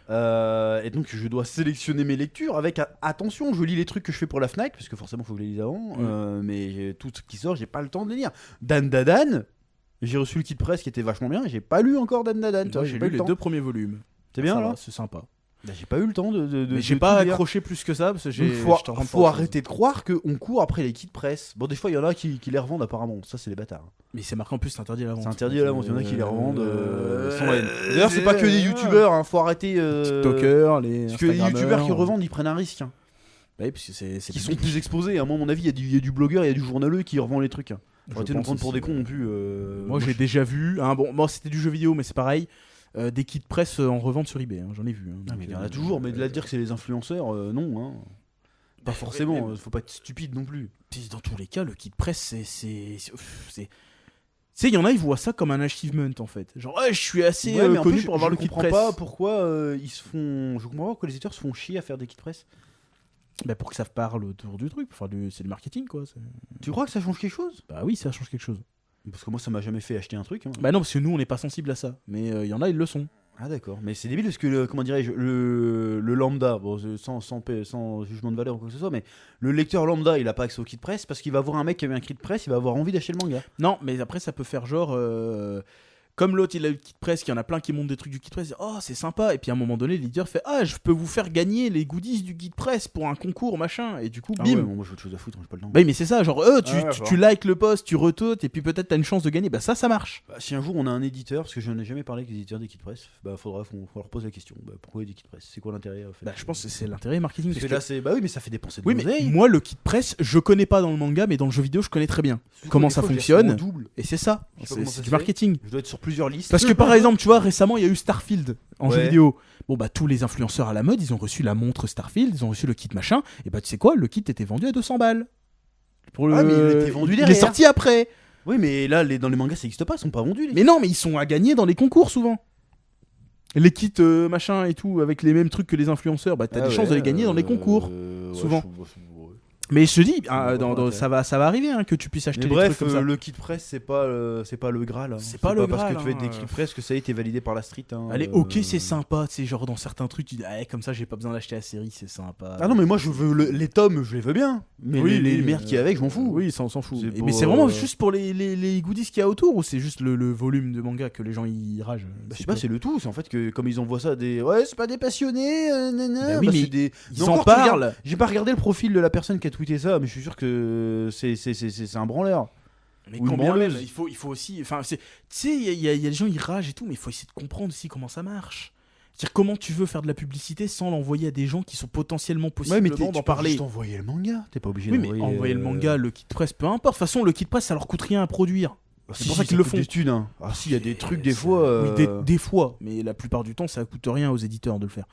ouais. Et donc je dois sélectionner mes lectures avec attention. Je lis les trucs que je fais pour la Fnac parce que forcément faut que je les lise avant. Mais tout ce qui sort, j'ai pas le temps de les lire. Dan Dadan, j'ai reçu le kit presse qui était vachement bien. J'ai pas lu encore Dan Dadan. tu vois, Moi, j'ai pas lu eu le les temps. 2 premiers volumes. C'est bien Ça là. va, c'est sympa. Bah, j'ai pas eu le temps de Mais j'ai de pas tout lire. accroché plus que ça parce que Donc, j'ai. faut j'étais en train de faut penser. arrêter de croire qu'on court après les kits presse. Bon, des fois, il y en a qui les revendent apparemment. Ça, c'est les bâtards. Mais c'est marqué en plus, c'est interdit à la vente. C'est interdit à la vente. Il y en a qui les revendent sans haine. D'ailleurs, c'est pas que des youtubeurs. Hein. Faut arrêter. TikTokers, les. Parce que les youtubeurs qui Instagrammeurs. revendent, ils prennent un risque. Hein. Ouais, parce que c'est Qui sont public. plus exposés. À moi, à mon avis, il y a du blogueur, il y a du journaleux qui revend les trucs. Hein. Je Faut arrêter de nous pense prendre pour aussi, des cons non plus. Moi, j'ai déjà vu. Hein, bon, moi, c'était du jeu vidéo, mais c'est pareil. Des kits presse en revente sur eBay. Hein, j'en ai vu. Hein, Ah, donc, mais il y en a toujours. Mais de là de dire que c'est les influenceurs, non. Hein. Pas forcément. Faut pas être stupide non plus. Puis dans tous les cas, le kit presse, c'est. Tu sais, il y en a, ils voient ça comme un achievement en fait. Genre, ouais, je suis assez Ouais, mais en connu plus, pour avoir je le kit comprends presse. pas pourquoi ils se font. Je comprends pas pourquoi les éditeurs se font chier à faire des kits presse. Bah, pour que ça parle autour du truc. Enfin, c'est du marketing quoi. Tu crois que ça change quelque chose? Bah oui, ça change quelque chose. Parce que moi, ça m'a jamais fait acheter un truc. Hein. Bah non, parce que nous, on n'est pas sensible à ça. Mais il y en a, ils le sont. Ah d'accord, mais c'est débile parce que comment dirais-je, le lambda, bon, sans jugement de valeur ou quoi que ce soit, mais le lecteur lambda il a pas accès au kit presse parce qu'il va voir un mec qui avait un kit presse, il va avoir envie d'acheter le manga. Non, mais après, ça peut faire genre. Comme l'autre, il a eu le kit press, qu'il y en a plein qui montent des trucs du kit press, oh c'est sympa, et puis à un moment donné, l'éditeur fait je peux vous faire gagner les goodies du kit press pour un concours machin, et du coup Ah bim. ouais, bon, moi j'ai autre chose à foutre, j'ai pas le temps. Bah oui, mais c'est ça, genre tu likes le post, tu retweets, et puis peut-être t'as une chance de gagner, bah ça marche. Bah, si un jour on a un éditeur, parce que je n'ai jamais parlé avec les éditeurs des kits press, bah faudra leur poser la question. Bah, pourquoi des kits press? C'est quoi l'intérêt en fait? Bah je pense que c'est l'intérêt marketing. Parce que là c'est. Bah oui, mais ça fait dépenser de Oui, mais l'oseille. moi le kit press, je connais pas dans le manga, mais dans le jeu vidéo, je connais très bien comment Des ça fois, je les fonctionne. reçois en double. Et c'est ça, Je sais pas comment ça c'est se du fait. marketing. Je dois être sur plusieurs listes. Parce que par exemple, tu vois, récemment, il y a eu Starfield en jeu Ouais. vidéo. Bon, bah, tous les influenceurs à la mode, ils ont reçu la montre Starfield, ils ont reçu le kit machin. Et bah, tu sais quoi, le kit était vendu à 200 balles. Pour Ah, mais il était vendu Il est derrière. sorti après. Oui, mais là, dans les mangas, ça n'existe pas, ils sont pas vendus. Mais non, mais ils sont à gagner dans les concours souvent. Les kits machin et tout, avec les mêmes trucs que les influenceurs, bah, t'as des chances de les gagner dans les concours. Souvent. Mais je te dis, ça va arriver que tu puisses acheter Mais des bref, trucs comme ça. le kit press, c'est pas le Graal. Hein. C'est pas le parce Graal, que tu fais des hein. kits press que ça y est, t'es validé par la street. Hein. Allez, ok, c'est sympa, c'est genre dans certains trucs, tu dis, comme ça, j'ai pas besoin d'acheter la série, c'est sympa. Ah non, mais moi je veux les tomes, je les veux bien. Mais les merdes qu'il y a avec, je m'en fous. Oui, ça on s'en fout. C'est Mais pour, c'est vraiment juste pour les goodies qu'il y a autour, ou c'est juste le volume de manga que les gens y ragent? Bah, je sais pas, c'est le tout. C'est en fait que comme ils envoient ça des. Ouais, c'est pas des passionnés. Bah oui, mais c'est des. ils Mais en encore, tu regardes- parlent. J'ai pas regardé le profil de la personne qui a tweeté ça, mais je suis sûr que c'est un branleur. Mais Ou une quand bien même, branleuse. il faut aussi. Enfin, tu sais, il y a des gens, ils ragent et tout, mais il faut essayer de comprendre aussi comment ça marche. C'est-à-dire, comment tu veux faire de la publicité sans l'envoyer à des gens qui sont potentiellement possiblement d'en parler. Tu envoyer le manga. T'es pas obligé Oui, mais d'envoyer. envoyer le manga, le kit press, peu importe. De toute façon, le kit press, ça leur coûte rien à produire. C'est pour ça qu'ils le font. Des thunes, hein. Ah si, il y a des trucs des fois. Oui, des fois, mais la plupart du temps, ça coûte rien aux éditeurs de le faire.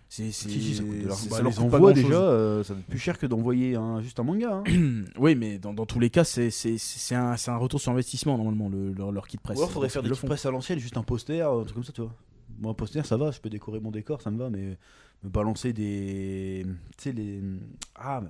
Si, ça coûte de l'argent. ça Bah, leur les coûte pas envois grand-chose. déjà, ça coûte plus cher que d'envoyer juste un manga. Hein. Oui, mais dans tous les cas, c'est un retour sur investissement, normalement, leur kit press. Ou alors faudrait faire des Ils le kits font. press à l'ancienne, juste un poster, un truc comme ça, tu vois. Moi, un poster, ça va, je peux décorer mon décor, ça me va, mais me balancer des. Tu sais, les. Ah,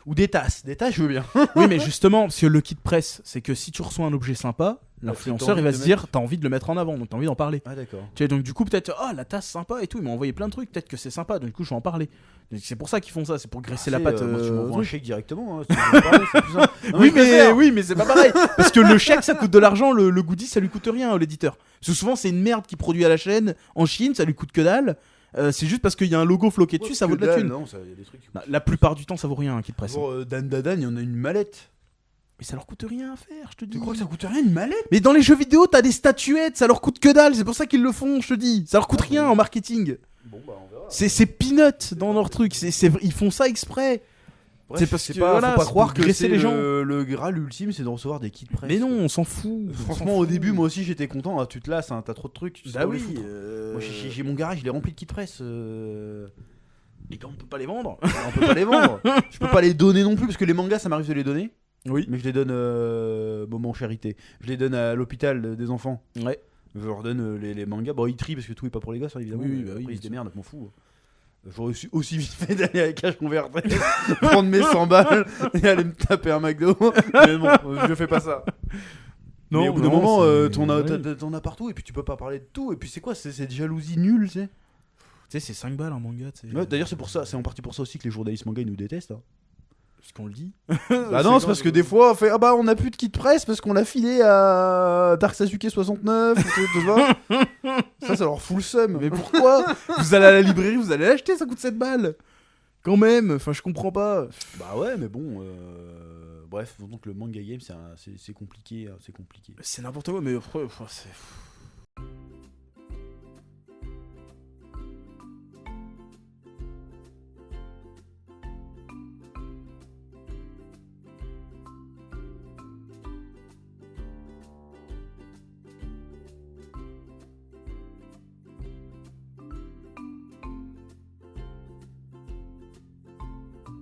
ou des tasses, je veux bien. Oui, mais justement, parce que le kit press, c'est que si tu reçois un objet sympa, l'influenceur, t'as il va envie se de dire, t'as envie de le mettre en avant, donc t'as envie d'en parler. Ah, d'accord. Tu vois, donc du coup, peut-être, la tasse sympa et tout, ils m'ont envoyé plein de trucs, peut-être que c'est sympa, donc du coup, je vais en parler. Donc, c'est pour ça qu'ils font ça, c'est pour graisser la patte. Moi, tu au m'envoies un truc. chèque directement, hein, si tu veux en parler, c'est plus simple. Non, Oui, je préfère. mais c'est pas pareil. Parce que le chèque, ça coûte de l'argent, le goodie, ça lui coûte rien à l'éditeur. Parce que souvent, c'est une merde qui produit à la chaîne en Chine, ça lui coûte que dalle. C'est juste parce qu'il y a un logo floqué dessus, ça vaut de la thune. Non, ça, y a des trucs. Bah, la plupart du temps, ça vaut rien un kit press. Pour Dan Dadan, il y en a une mallette. Mais ça leur coûte rien à faire, je te dis. Tu crois que ça coûte rien une mallette? Mais dans les jeux vidéo, t'as des statuettes, ça leur coûte que dalle, c'est pour ça qu'ils le font, je te dis. Ça leur coûte Ah, rien bon. en marketing. Bon, bah, on verra. C'est peanut dans leur truc, ils font ça exprès. Bref, c'est parce c'est que, pas, voilà, faut pas c'est croire pour que graisser c'est les gens. le Graal ultime, c'est de recevoir des kits press. Mais non, on s'en fout. Franchement, au début, moi aussi, j'étais content. Ah, tu te lasses, hein, t'as trop de trucs. Tu sais Bah où les oui. foutre. Moi, j'ai mon garage, il est rempli de kits press. Et quand on peut pas les vendre. On peut pas les vendre. Je peux pas les donner non plus parce que les mangas, ça m'arrive de les donner. Oui. Mais je les donne moment charité. Je les donne à l'hôpital des enfants. Ouais. Je leur donne les mangas. Bon, ils trient parce que tout est pas pour les gosses, hein, évidemment. Oui, mais bah après, oui, ils se bien démerdent, je m'en fous. J'aurais aussi vite fait d'aller à Cash Converter, prendre mes 100 balles et aller me taper un McDo. Mais bon, je fais pas ça. Mais au bout d'un moment, t'en as partout et puis tu peux pas parler de tout. Et puis c'est quoi? C'est cette jalousie nulle, tu sais. Tu sais, c'est 5 balles un manga. Ouais, d'ailleurs, c'est pour ça, c'est en partie pour ça aussi que les journalistes manga ils nous détestent. Hein. Parce qu'on le dit. Bah non, c'est parce que des fois on fait ah bah on a plus de kit presse parce qu'on l'a filé à Dark Sasuke 69 ou tout ça. Ça leur fout le seum. Mais pourquoi? Vous allez à la librairie, vous allez l'acheter, ça coûte 7 balles. Quand même, enfin je comprends pas. Bah ouais, mais bon. Bref, donc le manga game c'est compliqué, c'est compliqué. C'est n'importe quoi, mais après,